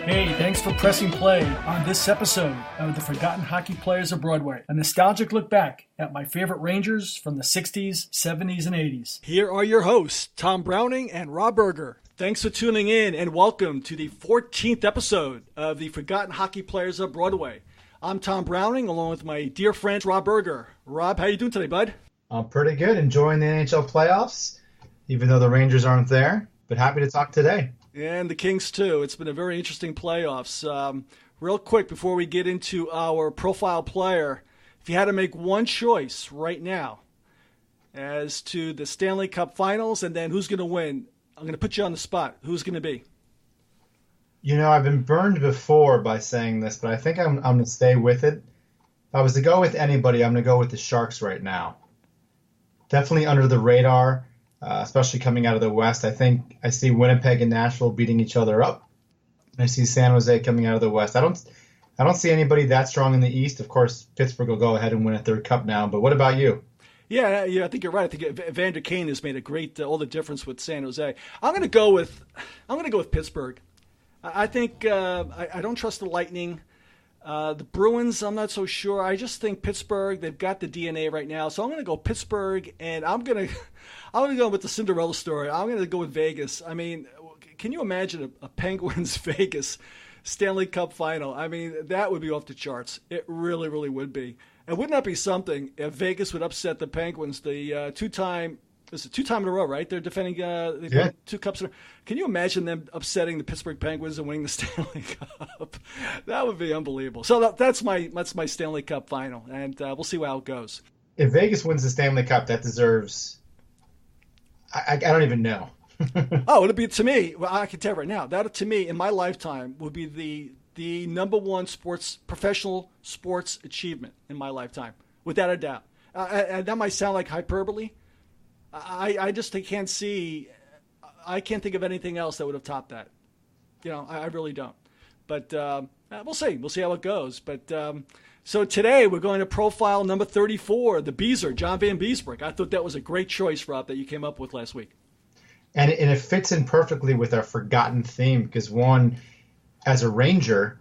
Hey, thanks for pressing play on this episode of The Forgotten Hockey Players of Broadway, a nostalgic look back at my favorite Rangers from the 60s, 70s, and 80s. Here are your hosts, Tom Browning and Rob Berger. Thanks for tuning in and welcome to the 14th episode of The Forgotten Hockey Players of Broadway. I'm Tom Browning along with my dear friend Rob Berger. Rob, how you doing today, bud? I'm pretty good, enjoying the NHL playoffs, even though the Rangers aren't there, but happy to talk today. And the Kings, too. It's been a very interesting playoffs. Real quick, before we get into our profile player, if you had to make one choice right now as to the Stanley Cup Finals and then who's going to win, I'm going to put you on the spot. Who's going to be? You know, I've been burned before by saying this, but I think I'm going to stay with it. If I was to go with anybody, I'm going to go with the Sharks right now. Definitely under the radar. Especially coming out of the West. I think I see Winnipeg and Nashville beating each other up. I see San Jose coming out of the West. I don't see anybody that strong in the East. Of course, Pittsburgh will go ahead and win a third cup now. But what about you? Yeah, I think you're right. I think Evander Kane has made a great all the difference with San Jose. I'm going to go with Pittsburgh. I think I don't trust the Lightning. The Bruins, I'm not so sure. I just think Pittsburgh, they've got the DNA right now. So I'm going to go Pittsburgh, and I'm going to go with the Cinderella story. I'm going to go with Vegas. I mean, can you imagine a Penguins-Vegas Stanley Cup final? I mean, that would be off the charts. It really, really would be. And wouldn't that be something if Vegas would upset the Penguins, the two-time in a row, right? They're defending two cups. Can you imagine them upsetting the Pittsburgh Penguins and winning the Stanley Cup? That would be unbelievable. So that's my Stanley Cup final, and we'll see how it goes. If Vegas wins the Stanley Cup, that deserves I don't even know. Oh, it'll be, to me, well, I can tell you right now, that to me, in my lifetime, would be the number one professional sports achievement in my lifetime, without a doubt. And that might sound like hyperbole. I just can't think of anything else that would have topped that. You know, I really don't. But we'll see. We'll see how it goes. But so today we're going to profile number 34, the Beezer, John Vanbiesbrouck. I thought that was a great choice, Rob, that you came up with last week. And it fits in perfectly with our forgotten theme because, one, as a Ranger,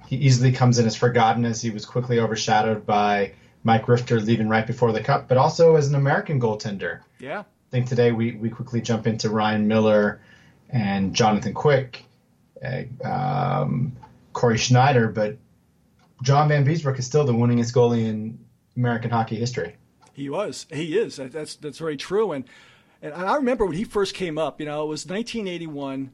he easily comes in as forgotten as he was quickly overshadowed by Mike Rifter leaving right before the Cup, but also as an American goaltender. Yeah. I think today we quickly jump into Ryan Miller and Jonathan Quick, Corey Schneider, but John Vanbiesbrouck is still the winningest goalie in American hockey history. He is. That's very true. And I remember when he first came up, you know, it was 1981.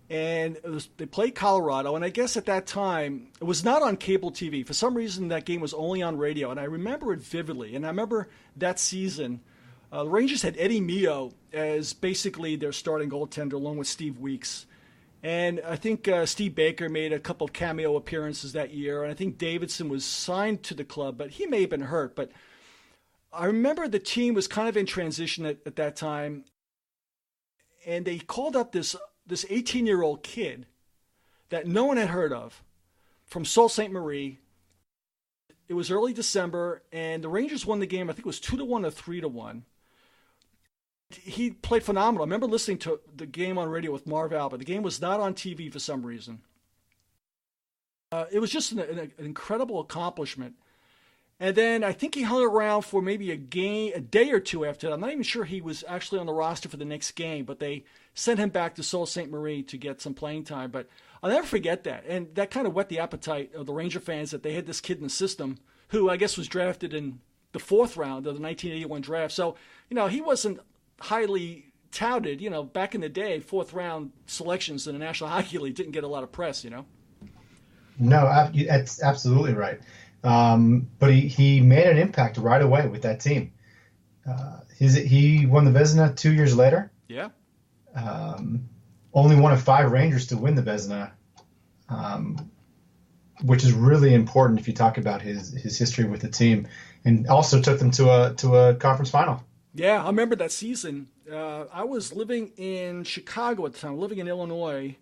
And they played Colorado, and I guess at that time, it was not on cable TV. For some reason, that game was only on radio, and I remember it vividly. And I remember that season, the Rangers had Eddie Mio as basically their starting goaltender, along with Steve Weeks. And I think Steve Baker made a couple of cameo appearances that year, and I think Davidson was signed to the club, but he may have been hurt. But I remember the team was kind of in transition at that time, and they called up this 18-year-old kid that no one had heard of from Sault Ste. Marie. It was early December, and the Rangers won the game. I think it was 2-1 or 3-1. He played phenomenal. I remember listening to the game on radio with Marv Albert. The game was not on TV for some reason. It was just an incredible accomplishment. And then I think he hung around for maybe a day or two after that. I'm not even sure he was actually on the roster for the next game, but they sent him back to Sault Ste. Marie to get some playing time. But I'll never forget that. And that kind of whet the appetite of the Ranger fans that they had this kid in the system who I guess was drafted in the fourth round of the 1981 draft. So, you know, he wasn't highly touted. You know, back in the day, fourth round selections in the National Hockey League didn't get a lot of press, you know? No, that's absolutely right. But he made an impact right away with that team. He won the Vezina 2 years later. Yeah. Only one of 5 Rangers to win the Vezina, which is really important if you talk about his history with the team, and also took them to a conference final. Yeah, I remember that season. I was living in Chicago at the time, living in Illinois.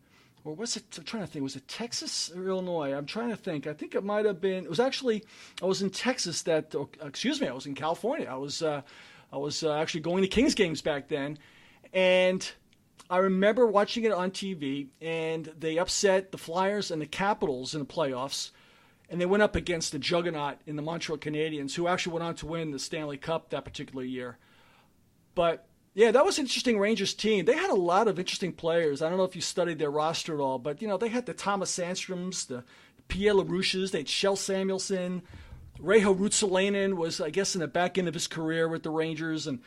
Or was it, I'm trying to think, was it Texas or Illinois? I'm trying to think. I think it might have been, I was in Texas I was in California. I was actually going to Kings games back then. And I remember watching it on TV, and they upset the Flyers and the Capitals in the playoffs, and they went up against the juggernaut in the Montreal Canadiens, who actually went on to win the Stanley Cup that particular year. But yeah, that was an interesting Rangers team. They had a lot of interesting players. I don't know if you studied their roster at all, but they had the Thomas Sandströms, the Pierre LaRouches, they had Kjell Samuelsson, Reijo Ruotsalainen was, I guess, in the back end of his career with the Rangers, and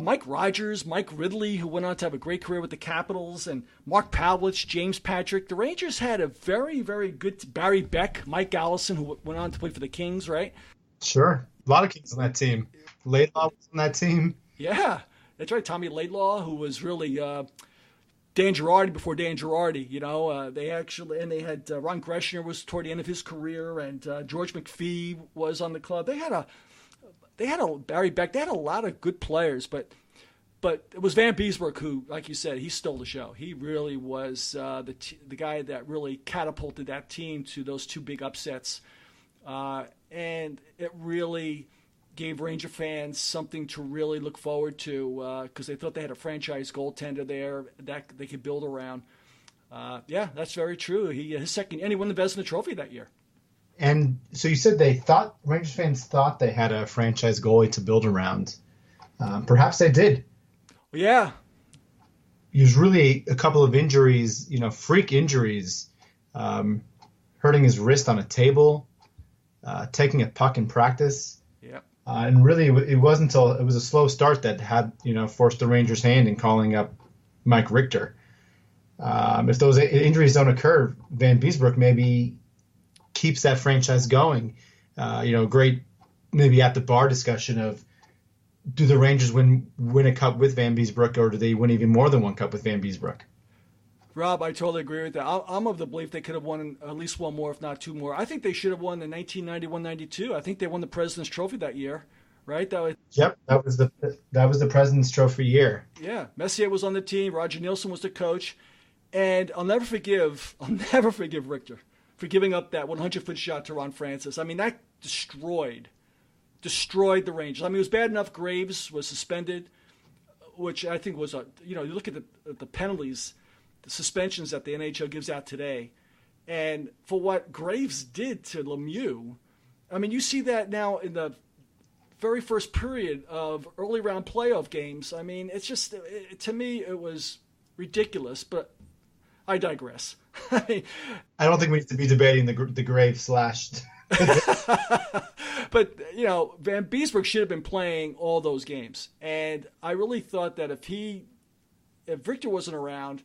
Mike Rogers, Mike Ridley, who went on to have a great career with the Capitals, and Mark Pavlich, James Patrick. The Rangers had a very, very good Barry Beck, Mike Allison, who went on to play for the Kings, right? Sure. A lot of Kings on that team. Laidlaw was on that team. Yeah, that's right. Tommy Laidlaw, who was really Dan Girardi before Dan Girardi. They had Ron Greschner was toward the end of his career, and George McPhee was on the club. They had a Barry Beck. They had a lot of good players, but it was Vanbiesbrouck who, like you said, he stole the show. He really was the guy that really catapulted that team to those two big upsets, and it really gave Ranger fans something to really look forward to because they thought they had a franchise goaltender there that they could build around. Yeah, that's very true. He won the Vezina Trophy that year. And so you said Rangers fans thought they had a franchise goalie to build around. Perhaps they did. Yeah. He was really a couple of injuries, freak injuries, hurting his wrist on a table, taking a puck in practice. Yeah. And really, it wasn't until it was a slow start that had, forced the Rangers' hand in calling up Mike Richter. If those injuries don't occur, Vanbiesbrouck maybe keeps that franchise going. Great maybe at the bar discussion of, do the Rangers win a cup with Vanbiesbrouck, or do they win even more than one cup with Vanbiesbrouck? Rob, I totally agree with that. I'm of the belief they could have won at least one more, if not two more. I think they should have won in 1991-92. I think they won the President's Trophy that year, right? Yep, that was the President's Trophy year. Yeah, Messier was on the team. Roger Nielsen was the coach, and I'll never forgive Richter for giving up that 100-foot shot to Ron Francis. I mean, that destroyed the Rangers. I mean, it was bad enough Graves was suspended, which I think was you look at the penalties, the suspensions that the NHL gives out today, and for what Graves did to Lemieux, I mean, you see that now in the very first period of early round playoff games. I mean, it's just, to me, it was ridiculous, but I digress. I don't think we need to be debating the Graves slashed. But, Vanbiesbrouck should have been playing all those games. And I really thought that if Victor wasn't around,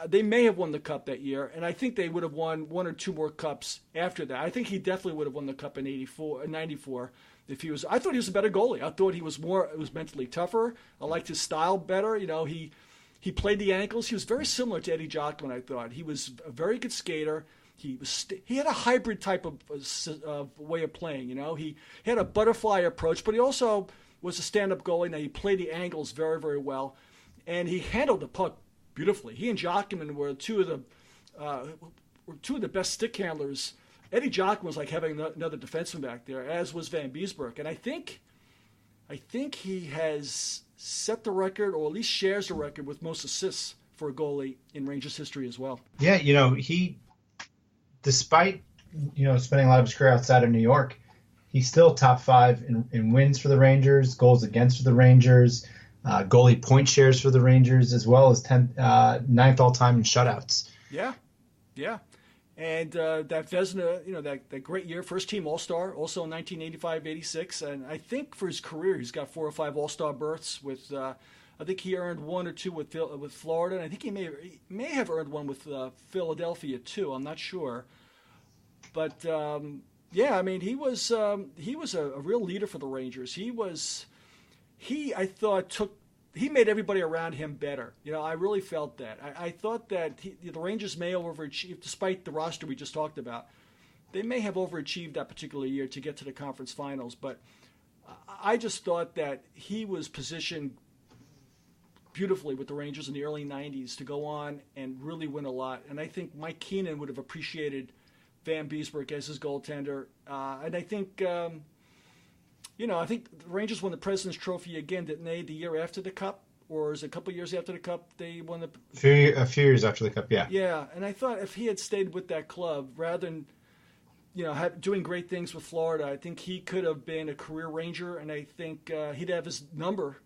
they may have won the cup that year. And I think they would have won one or two more cups after that. I think he definitely would have won the cup in 94 if he was. I thought he was a better goalie. I thought he was mentally tougher. I liked his style better. He played the ankles. He was very similar to Eddie Jockman, I thought. He was a very good skater. He had a hybrid type of way of playing. He had a butterfly approach, but he also was a stand-up goalie. Now, he played the angles very, very well, and he handled the puck beautifully. He and Jockman were two of the best stick handlers. Eddie Jockman was like having another defenseman back there, as was Vanbiesbrouck. And I think he has set the record, or at least shares the record, with most assists for a goalie in Rangers history as well. Yeah, he, despite spending a lot of his career outside of New York, he's still top 5 in wins for the Rangers, goals against for the Rangers, goalie point shares for the Rangers, as well as 9th all time in shutouts. Yeah. And that Vezina, that great year, first team All-Star, also in 1985-86. And I think for his career, he's got 4 or 5 All-Star berths with, I think he earned 1 or 2 with Florida. And I think he may have earned 1 with Philadelphia too. I'm not sure. But yeah, I mean, he was a real leader for the Rangers. I thought he made everybody around him better. I really felt that. I thought that the Rangers may have overachieved, despite the roster we just talked about. They may have overachieved that particular year to get to the conference finals, but I just thought that he was positioned beautifully with the Rangers in the early 90s to go on and really win a lot. And I think Mike Keenan would have appreciated Vanbiesbrouck as his goaltender. And I think... I think the Rangers won the President's Trophy again, didn't they, the year after the Cup? or is it a couple years after the Cup they won the? A few years after the Cup, yeah. Yeah, and I thought if he had stayed with that club rather than, doing great things with Florida, I think he could have been a career Ranger, and I think he'd have his number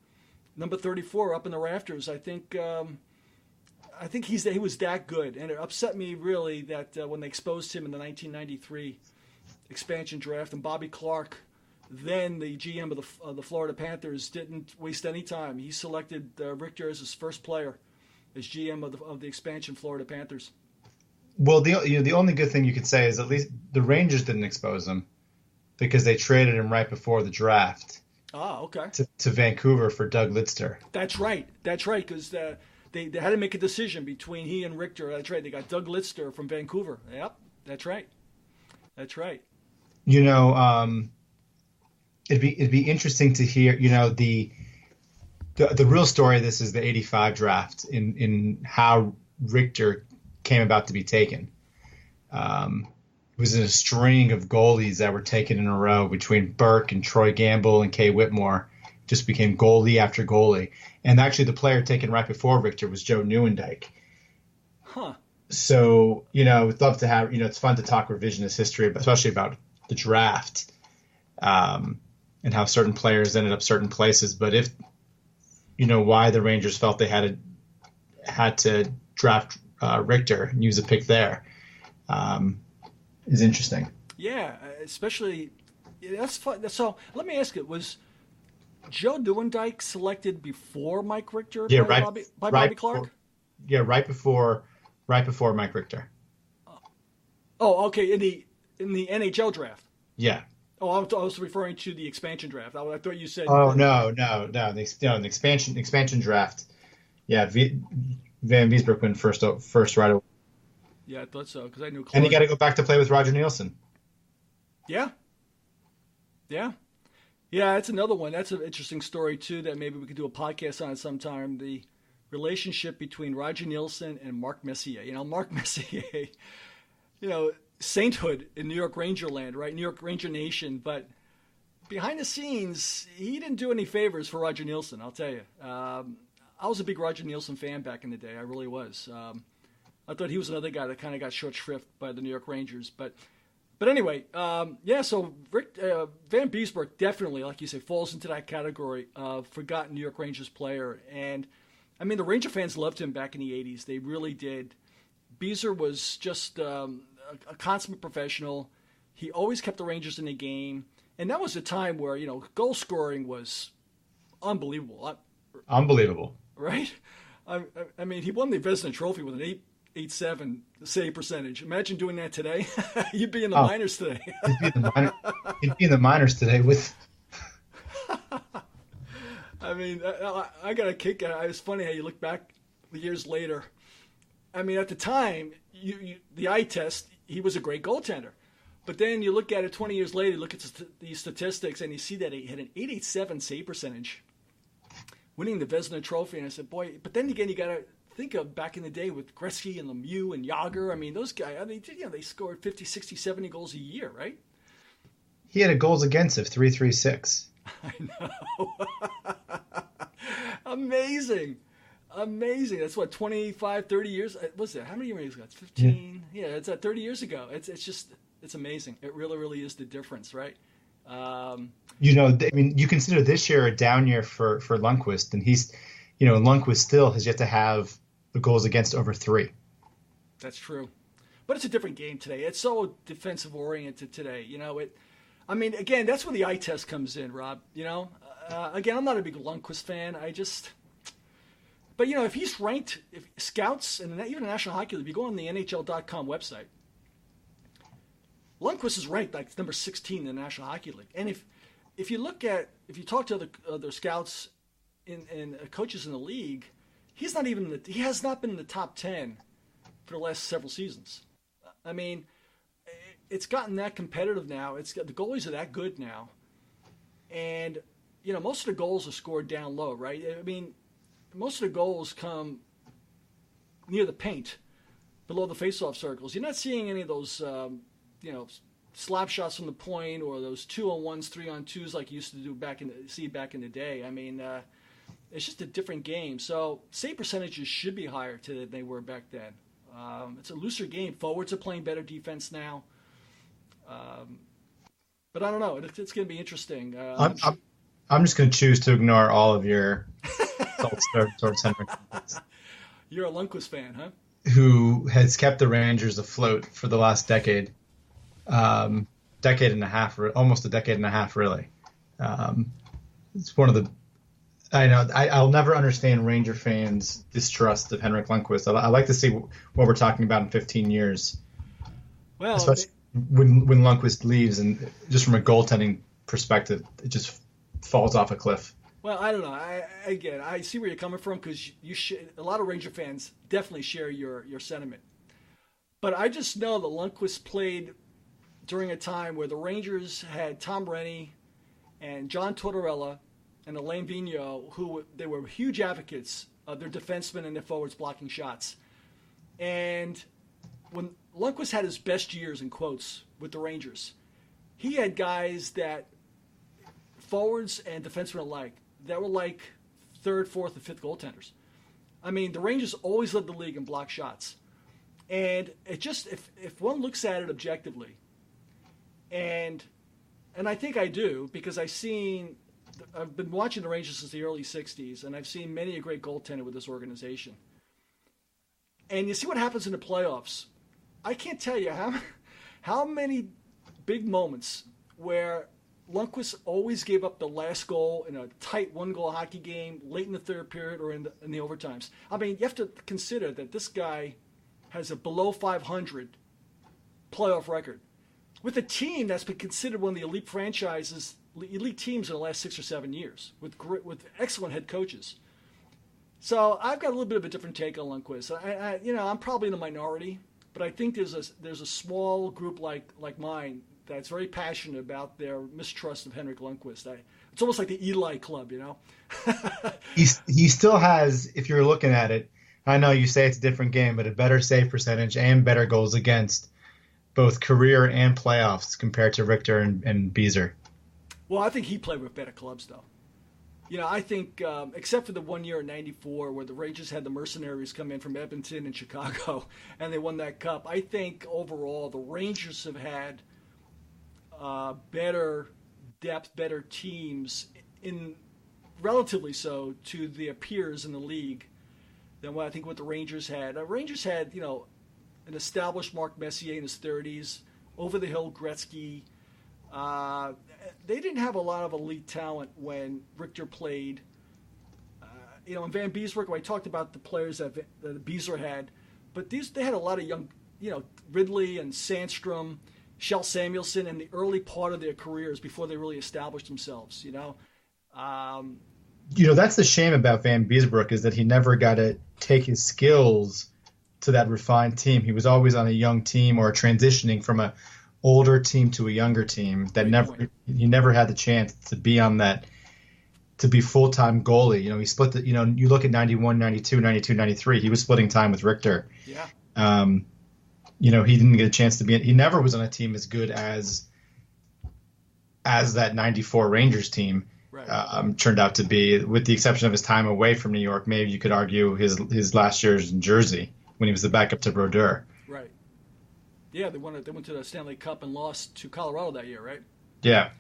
34, up in the rafters. I think he was that good, and it upset me really that when they exposed him in the 1993 expansion draft, and Bobby Clark, then the GM of the Florida Panthers, didn't waste any time. He selected Richter as his first player as GM of the expansion Florida Panthers. Well, the only good thing you could say is at least the Rangers didn't expose him because they traded him right before the draft. Ah, okay. To Vancouver for Doug Lidster. That's right, because they had to make a decision between he and Richter. That's right. They got Doug Lidster from Vancouver. Yep, that's right. It'd be interesting to hear, the real story of this is the 85 draft in how Richter came about to be taken. It was in a string of goalies that were taken in a row between Burke and Troy Gamble and Kay Whitmore. Just became goalie after goalie. And actually the player taken right before Richter was Joe Nieuwendyk. Huh. So, we'd love to have, it's fun to talk revisionist history, especially about the draft. And how certain players ended up certain places. But if why the Rangers felt they had to draft Richter and use a pick there is interesting. Yeah, especially that's fun. So let me ask you: was Joe Nieuwendyk selected before Mike Richter by Bobby Clark? Right before Mike Richter. Oh, okay. In the NHL draft. Yeah. Oh, I was referring to the expansion draft. I thought you said. Oh no! The expansion draft. Yeah, Vanbiesbrouck went first right away. Yeah, I thought so because I knew. Clark. And he got to go back to play with Roger Nielsen. Yeah. That's another one. That's an interesting story too. That maybe we could do a podcast on it sometime. The relationship between Roger Nielsen and Mark Messier. Mark Messier. Sainthood in New York Ranger land, right? New York Ranger Nation. But behind the scenes, he didn't do any favors for Roger Nielsen, I'll tell you. I was a big Roger Nielsen fan back in the day. I really was. I thought he was another guy that kind of got short shrift by the New York Rangers. But anyway, so Rick Vanbiesbrouck definitely, like you say, falls into that category of forgotten New York Rangers player. And, I mean, the Ranger fans loved him back in the 80s. They really did. Beezer was just a consummate professional. He always kept the Rangers in the game. And that was a time where, goal scoring was unbelievable. Unbelievable. Right? I mean, he won the Vezina Trophy with an 8.87 save percentage. Imagine doing that today. You'd be in the minors today. He'd be in the minors today with... I mean, I got a kick out of it. It's funny how you look back years later. I mean, at the time, the eye test, he was a great goaltender. But then you look at it 20 years later, look at these statistics, and you see that he had an 8.87 save percentage, winning the Vezina Trophy. And I said, boy, but then again, you got to think of back in the day with Gretzky and Lemieux and Yager. I mean, those guys, they scored 50, 60, 70 goals a year, right? He had a goals against of 3.36. I know. Amazing. That's what, 25, 30 years? What's that? How many years ago? It's 15. Yeah, it's 30 years ago. It's amazing. It really, really is the difference, right? I mean, you consider this year a down year for Lundqvist, and he's, Lundqvist still has yet to have the goals against over 3. That's true. But it's a different game today. It's so defensive oriented today. I mean, again, that's where the eye test comes in, Rob. Again, I'm not a big Lundqvist fan. But, if he's ranked, if scouts and even the National Hockey League, if you go on the NHL.com website, Lundqvist is ranked like number 16 in the National Hockey League. And if you talk to other scouts and coaches in the league, he has not been in the top 10 for the last several seasons. I mean, it's gotten that competitive now. The goalies are that good now. And, most of the goals are scored down low, right? I mean, most of the goals come near the paint, below the faceoff circles. You're not seeing any of those, slap shots from the point or those 2-on-1s, 3-on-2s like you used to do back in the day. I mean, It's just a different game. So save percentages should be higher today than they were back then. It's a looser game. Forwards are playing better defense now. But I don't know. It's going to be interesting. I'm just going to choose to ignore all of your thoughts towards Henrik Lundqvist. You're a Lundqvist fan, huh? Who has kept the Rangers afloat for the last decade and a half, almost a decade and a half, really. It's one of the. I know I'll never understand Ranger fans' distrust of Henrik Lundqvist. I like to see what we're talking about in 15 years. Well, especially when Lundqvist leaves, and just from a goaltending perspective, it just falls off a cliff. Well, I don't know. I see where you're coming from, because a lot of Ranger fans definitely share your sentiment. But I just know that Lundqvist played during a time where the Rangers had Tom Rennie and John Tortorella and Alain Vigneault, who they were huge advocates of their defensemen and their forwards blocking shots. And when Lundqvist had his best years, in quotes, with the Rangers, he had guys that, forwards and defensemen alike, that were like third, fourth, and fifth goaltenders. I mean, the Rangers always led the league in block shots. And it just, if one looks at it objectively, and I think I do, because I've been watching the Rangers since the early 60s, and I've seen many a great goaltender with this organization. And you see what happens in the playoffs. I can't tell you how many big moments where Lundqvist always gave up the last goal in a tight one-goal hockey game late in the third period or in the overtimes. I mean, you have to consider that this guy has a below 500 playoff record with a team that's been considered one of the elite teams in the last 6 or 7 years with excellent head coaches. So I've got a little bit of a different take on Lundqvist. I'm probably in the minority, but I think there's a small group like mine that's very passionate about their mistrust of Henrik Lundqvist. It's almost like the Eli Club, you know? He still has, if you're looking at it, I know you say it's a different game, but a better save percentage and better goals against, both career and playoffs, compared to Richter and Beezer. Well, I think he played with better clubs, though. You know, I think, except for the 1 year in '94 where the Rangers had the mercenaries come in from Edmonton and Chicago, and they won that cup, I think overall the Rangers have had better depth, better teams, in relatively so to their peers in the league than what the Rangers had. Rangers had, an established Mark Messier in his 30s, over-the-hill Gretzky. They didn't have a lot of elite talent when Richter played. In Vanbiesbrouck, I talked about the players that Beezer had, but they had a lot of young, Ridley and Sandstrom, Kjell Samuelsson in the early part of their careers before they really established themselves, That's the shame about Vanbiesbrouck, is that he never got to take his skills to that refined team. He was always on a young team or transitioning from a older team to a younger team that he never had the chance to be on that, to be full-time goalie. He split you look at 91, 92, 92, 93, he was splitting time with Richter. Yeah. He didn't get a chance to be he never was on a team as good as that 94 Rangers team. Right. Turned out to be, with the exception of his time away from New York. Maybe you could argue his last years in Jersey when he was the backup to Brodeur. Right. Yeah, they went to the Stanley Cup and lost to Colorado that year, right? Yeah.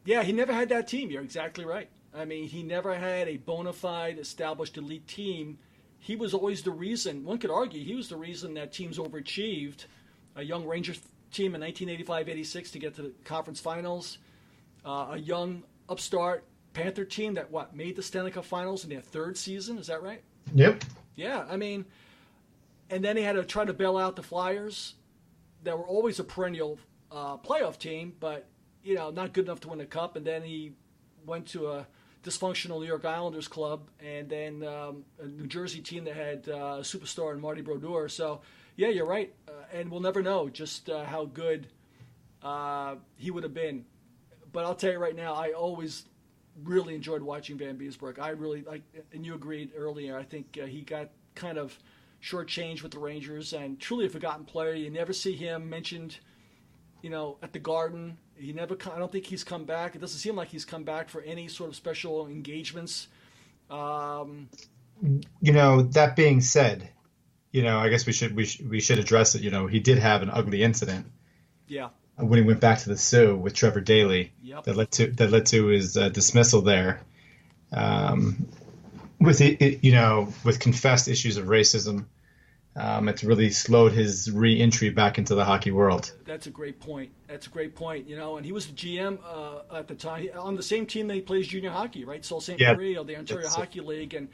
Yeah, he never had that team. You're exactly right. I mean, he never had a bona fide, established elite team. He was always the reason, one could argue, he was the reason that teams overachieved. A young Rangers team in 1985-86 to get to the conference finals. A young upstart Panther team that made the Stanley Cup Finals in their third season. Is that right? Yep. Yeah, I mean, and then he had to try to bail out the Flyers that were always a perennial playoff team, but not good enough to win the cup. And then he went to a dysfunctional New York Islanders club, and then a New Jersey team that had a superstar in Marty Brodeur. So yeah, you're right, and we'll never know just how good he would have been. But I'll tell you right now, I always really enjoyed watching Vanbiesbrouck. I really like, and you agreed earlier, I think he got kind of shortchanged with the Rangers, and truly a forgotten player. You never see him mentioned, at the Garden. I don't think he's come back. It doesn't seem like he's come back for any sort of special engagements. That being said, I guess we should address it. He did have an ugly incident. Yeah. When he went back to the Sioux with Trevor Daley. Yep. that led to his dismissal there. With confessed issues of racism. It's really slowed his re-entry back into the hockey world. That's a great point. And he was the GM at the time on the same team that he plays junior hockey, right? Sault Ste. Marie, the Ontario Hockey League, and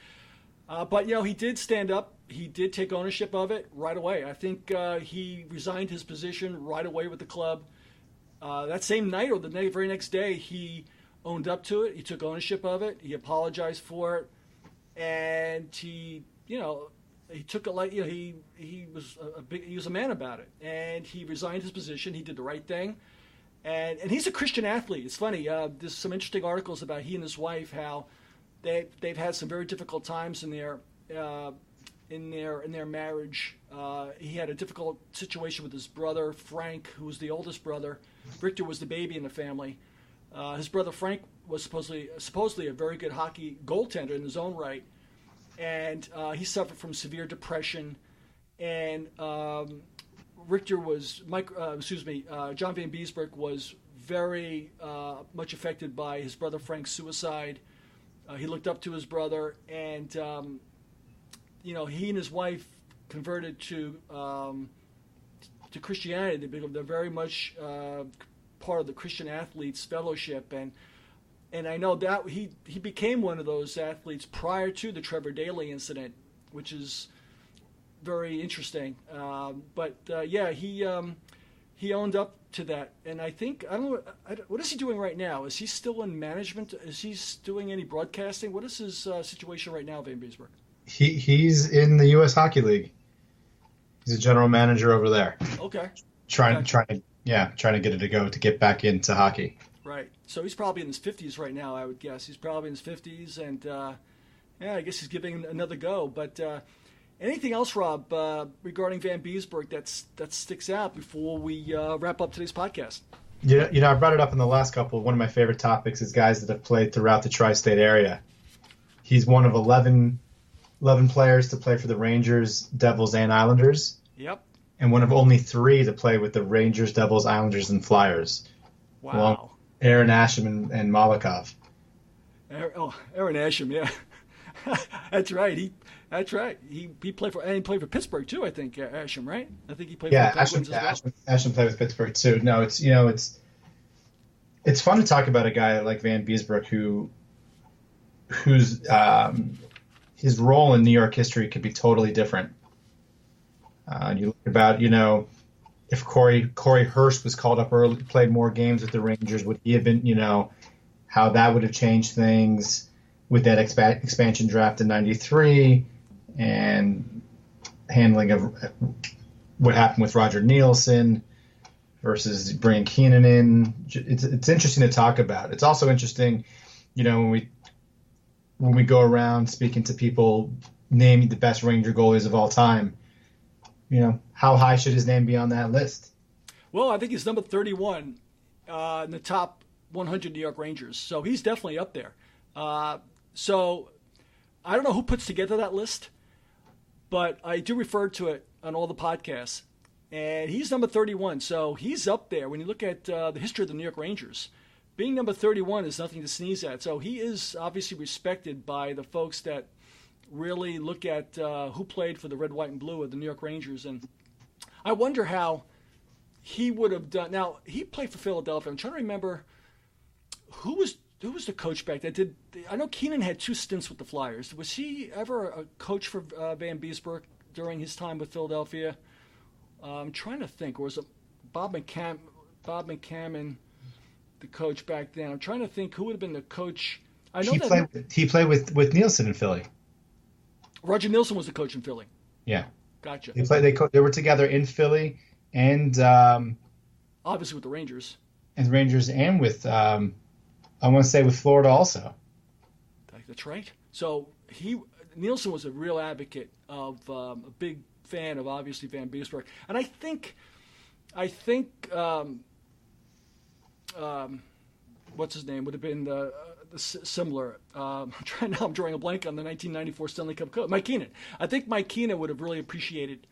but he did stand up. He did take ownership of it right away. I think he resigned his position right away with the club. That same night or the very next day, he owned up to it. He took ownership of it. He apologized for it, and he took it like he was a man about it, and he resigned his position. He did the right thing, and he's a Christian athlete. It's funny. There's some interesting articles about he and his wife, how they've had some very difficult times in their marriage. He had a difficult situation with his brother Frank, who was the oldest brother. Victor was the baby in the family. His brother Frank was supposedly a very good hockey goaltender in his own right. And he suffered from severe depression, and John Vanbiesbrouck was very much affected by his brother Frank's suicide. He looked up to his brother, and he and his wife converted to Christianity. They're very much part of the Christian Athletes Fellowship, and I know that he became one of those athletes prior to the Trevor Daley incident, which is very interesting. He owned up to that, and I don't know what is he doing right now. Is he still in management? Is he doing any broadcasting? What is his situation right now, Vanbiesbrouck? He's in the U.S. Hockey League. He's a general manager over there. Okay. Trying to get it to get back into hockey. Right. So he's probably in his 50s right now, I would guess. He's probably in his 50s, and I guess he's giving another go. But anything else, Rob, regarding Vanbiesbrouck that sticks out before we wrap up today's podcast? I brought it up in the last couple. One of my favorite topics is guys that have played throughout the tri-state area. He's one of 11 players to play for the Rangers, Devils, and Islanders. Yep. And one of only 3 to play with the Rangers, Devils, Islanders, and Flyers. Wow. Along Aaron Asham and Malikov. Aaron Asham, yeah. That's right. He played for Pittsburgh too, I think, Asham, right? I think he played for the Penguins as well. Asham played with Pittsburgh too. No, it's fun to talk about a guy like Vanbiesbrouck whose his role in New York history could be totally different. You look about, if Corey Hurst was called up early, played more games with the Rangers, would he have been, how that would have changed things with that expansion draft in '93 and handling of what happened with Roger Nielsen versus bringing Keenan in. It's interesting to talk about. It's also interesting, when we go around speaking to people naming the best Ranger goalies of all time, how high should his name be on that list? Well, I think he's number 31 in the top 100 New York Rangers. So he's definitely up there. So I don't know who puts together that list, but I do refer to it on all the podcasts. And he's number 31. So he's up there. When you look at the history of the New York Rangers, being number 31 is nothing to sneeze at. So he is obviously respected by the folks that really look at who played for the red, white, and blue of the New York Rangers. And I wonder how he would have done. Now, he played for Philadelphia. I'm trying to remember who was the coach back then. I know Keenan had 2 stints with the Flyers. Was he ever a coach for Vanbiesbrouck during his time with Philadelphia? I'm trying to think. Or was it Bob McCammon, the coach back then? I'm trying to think who would have been the coach. I know he played with Nielsen in Philly. Roger Nielsen was the coach in Philly. Yeah. Gotcha. They were together in Philly and obviously with the Rangers. And with I want to say with Florida also. That's right. So Nielsen was a real advocate of a big fan of obviously Vanbiesbrouck, and I think what's his name would have been the similar. I'm drawing a blank on the 1994 Stanley Cup coach, Mike Keenan. I think Mike Keenan would have really appreciated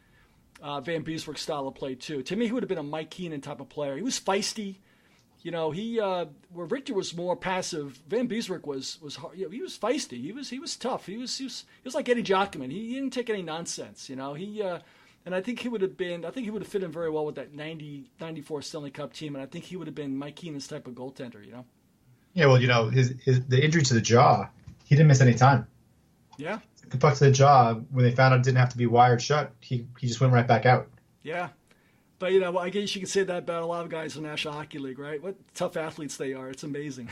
Vanbiesbrouck's style of play too. To me, he would have been a Mike Keenan type of player. He was feisty. You know, where Richter was more passive, Vanbiesbrouck was he was feisty. He was tough. He was like Eddie Jockman. He didn't take any nonsense. You know, and I think he would have fit in very well with that 94 Stanley Cup team. And I think he would have been Mike Keenan's type of goaltender. You know. Yeah, well, you know, the injury to the jaw, he didn't miss any time. Yeah. The puck to the jaw, when they found out it didn't have to be wired shut, he just went right back out. Yeah. But, you know, I guess you can say that about a lot of guys in the National Hockey League, right? What tough athletes they are. It's amazing.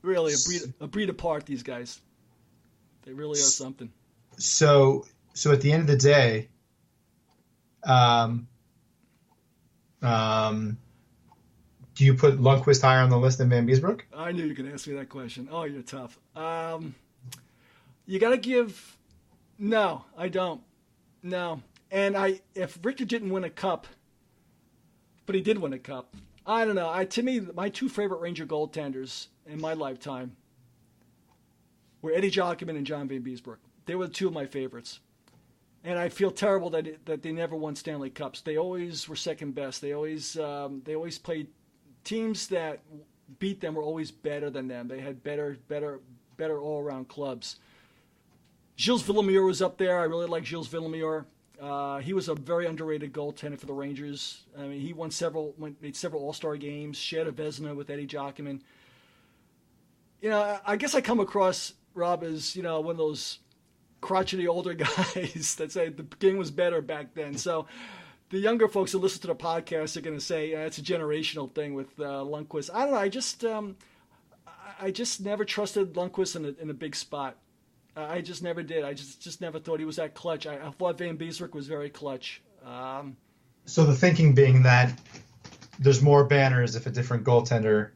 Really, a breed apart, these guys. They really are something. So at the end of the day, do you put Lundqvist higher on the list than Vanbiesbrouck? I knew you were going to ask me that question. Oh, you're tough. You got to give... No, I don't. No. And if Richter didn't win a cup, but he did win a cup, I don't know. To me, my two favorite Ranger goaltenders in my lifetime were Eddie Jockman and John Vanbiesbrouck. They were two of my favorites. And I feel terrible that they never won Stanley Cups. They always were second best. They always played teams that beat them were always better than them. They had better all-around clubs. Gilles Villemure was up there. I really like Gilles Villemure. He was a very underrated goaltender for the Rangers. I mean, he made several All-Star games, shared a Vezina with Eddie Jockman. You know, I guess I come across Rob as, you know, one of those crotchety older guys that say the game was better back then. So the younger folks that listen to the podcast are going to say it's a generational thing with Lundqvist. I don't know. I just never trusted Lundqvist in a big spot. I just never did. I just never thought he was that clutch. I thought Vanbiesbrouck was very clutch. So the thinking being that there's more banners if a different goaltender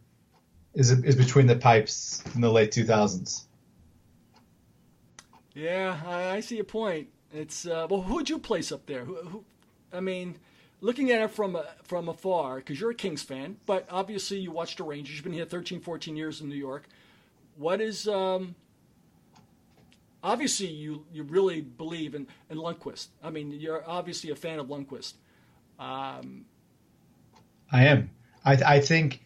is between the pipes in the late 2000s. Yeah, I see your point. It's well, who'd you place up there? Who? I mean, looking at it from afar, because you're a Kings fan, but obviously you watched the Rangers. You've been here 13, 14 years in New York. What is obviously, you really believe in Lundqvist. I mean, you're obviously a fan of Lundqvist. I am. I think,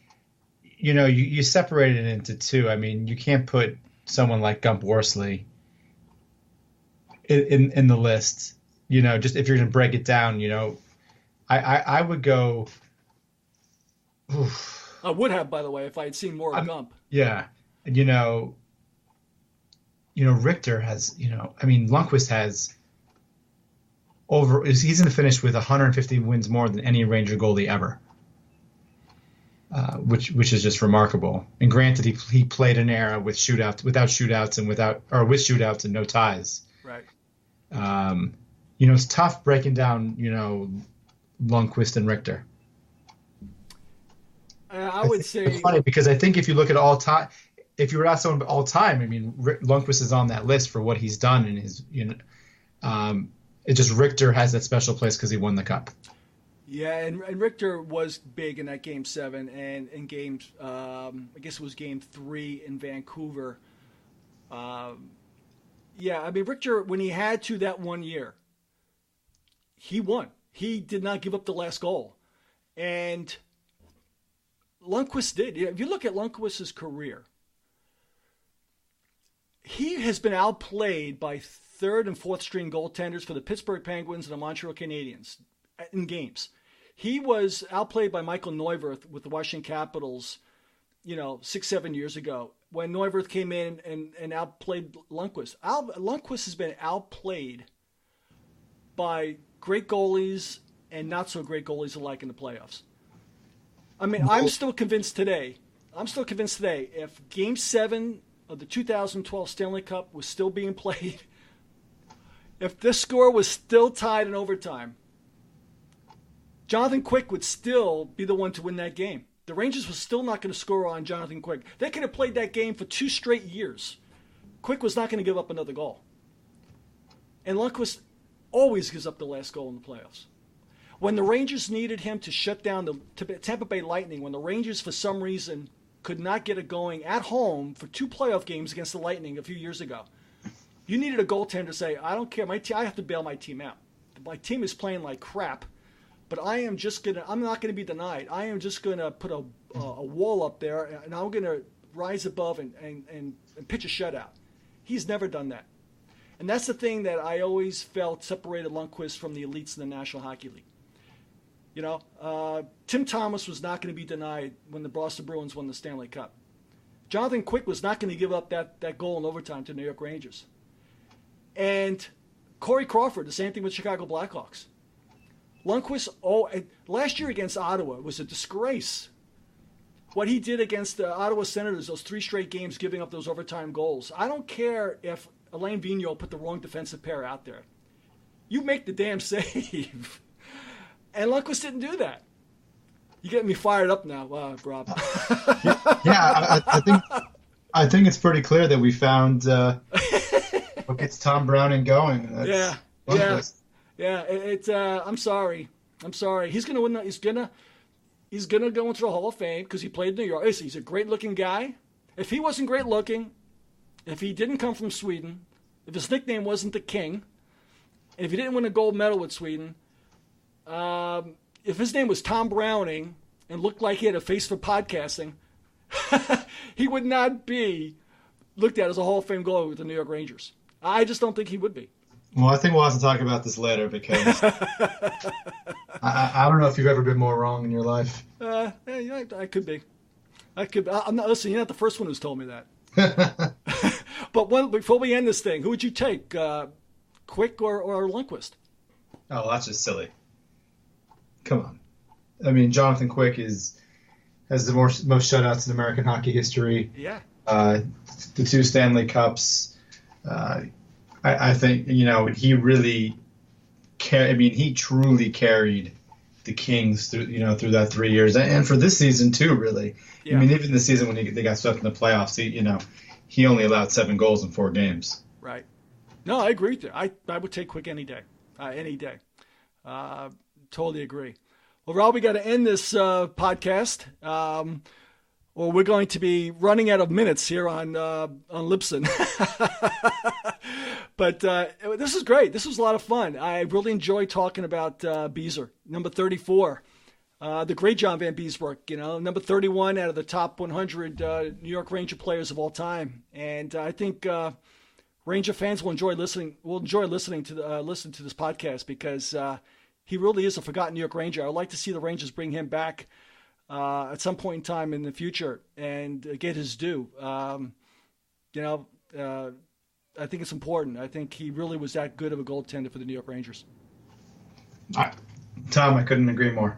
you know, you separate it into two. I mean, you can't put someone like Gump Worsley in the list. You know, just if you're going to break it down, you know, I would go. Oof. I would have, by the way, if I had seen more of Gump. Yeah, you know, Richter has, you know, I mean, Lundqvist has he's going to finish with 150 wins more than any Ranger goalie ever, which is just remarkable. And granted, he played an era with shootouts, with shootouts and no ties. Right. You know, it's tough breaking down, you know, Lundqvist and Richter. I would say it's funny because I think if you look at all time, if you were asked someone all time, I mean, Lundqvist is on that list for what he's done in his, you know, it just Richter has that special place because he won the cup. Yeah, and Richter was big in that Game 7 and in games, I guess it was Game 3 in Vancouver. Yeah, I mean, Richter, when he had to that 1 year, he won. He did not give up the last goal. And Lundqvist did. If you look at Lundqvist's career, he has been outplayed by third and fourth string goaltenders for the Pittsburgh Penguins and the Montreal Canadiens in games. He was outplayed by Michael Neuwirth with the Washington Capitals, you know, 6-7 years ago when Neuwirth came in and outplayed Lundqvist. Lundqvist has been outplayed by great goalies and not so great goalies alike in the playoffs. I mean, I'm still convinced today, if Game 7 of the 2012 Stanley Cup was still being played, if this score was still tied in overtime, Jonathan Quick would still be the one to win that game. The Rangers were still not going to score on Jonathan Quick. They could have played that game for 2 straight years. Quick was not going to give up another goal. And Lundqvist always gives up the last goal in the playoffs. When the Rangers needed him to shut down the Tampa Bay Lightning, when the Rangers for some reason could not get it going at home for 2 playoff games against the Lightning a few years ago. You needed a goaltender to say, I don't care, I have to bail my team out. My team is playing like crap, but I'm not gonna be denied. I am just gonna put a wall up there, and I'm gonna rise above and pitch a shutout. He's never done that. And that's the thing that I always felt separated Lundqvist from the elites in the National Hockey League. You know, Tim Thomas was not going to be denied when the Boston Bruins won the Stanley Cup. Jonathan Quick was not going to give up that goal in overtime to the New York Rangers. And Corey Crawford, the same thing with Chicago Blackhawks. Lundqvist, last year against Ottawa was a disgrace. What he did against the Ottawa Senators, those 3 straight games giving up those overtime goals. I don't care if Alain Vigneault put the wrong defensive pair out there. You make the damn save. And Lundqvist didn't do that. You get me fired up now, Rob. Yeah, I think it's pretty clear that we found what gets Tom Browning going. Yeah. I'm sorry. He's gonna win. He's gonna go into the Hall of Fame because he played in New York. He's a great-looking guy. If he wasn't great-looking, if he didn't come from Sweden, if his nickname wasn't the King, and if he didn't win a gold medal with Sweden, if his name was Tom Browning and looked like he had a face for podcasting, he would not be looked at as a Hall of Fame goalie with the New York Rangers. I just don't think he would be. Well, I think we'll have to talk about this later because I don't know if you've ever been more wrong in your life. I could be. I'm not listening. You're not the first one who's told me that. But before we end this thing, who would you take, Quick or Lundqvist? Oh, that's just silly. Come on. I mean, Jonathan Quick has the most shutouts in American hockey history. Yeah. The 2 Stanley Cups. I think, he really he truly carried the Kings through that 3 years, and for this season too, really. Yeah. I mean, even the season when they got swept in the playoffs, he only allowed 7 goals in 4 games. Right. No, I agree with you. I would take Quick any day. Any day. Totally agree. Well, Rob, we got to end this podcast. Or we're going to be running out of minutes here on Libsyn. But this is great. This was a lot of fun. I really enjoyed talking about Beezer, number 34. The great John Vanbiesbrouck, number 31 out of the top 100 New York Ranger players of all time. And I think Ranger fans will enjoy listening. Listen to this podcast because he really is a forgotten New York Ranger. I would like to see the Rangers bring him back at some point in time in the future and get his due. I think it's important. I think he really was that good of a goaltender for the New York Rangers. Tom, I couldn't agree more.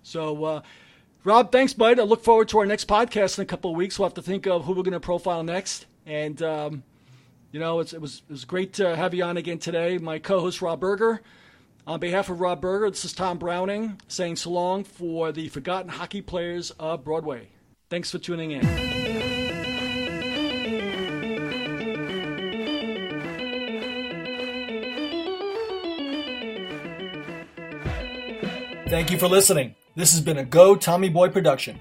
So, Rob, thanks, bud. I look forward to our next podcast in a couple of weeks. We'll have to think of who we're going to profile next. And, it was great to have you on again today. My co-host, Rob Berger. On behalf of Rob Berger, this is Tom Browning saying so long for the Forgotten Hockey Players of Broadway. Thanks for tuning in. Thank you for listening. This has been a Go Tommy Boy production.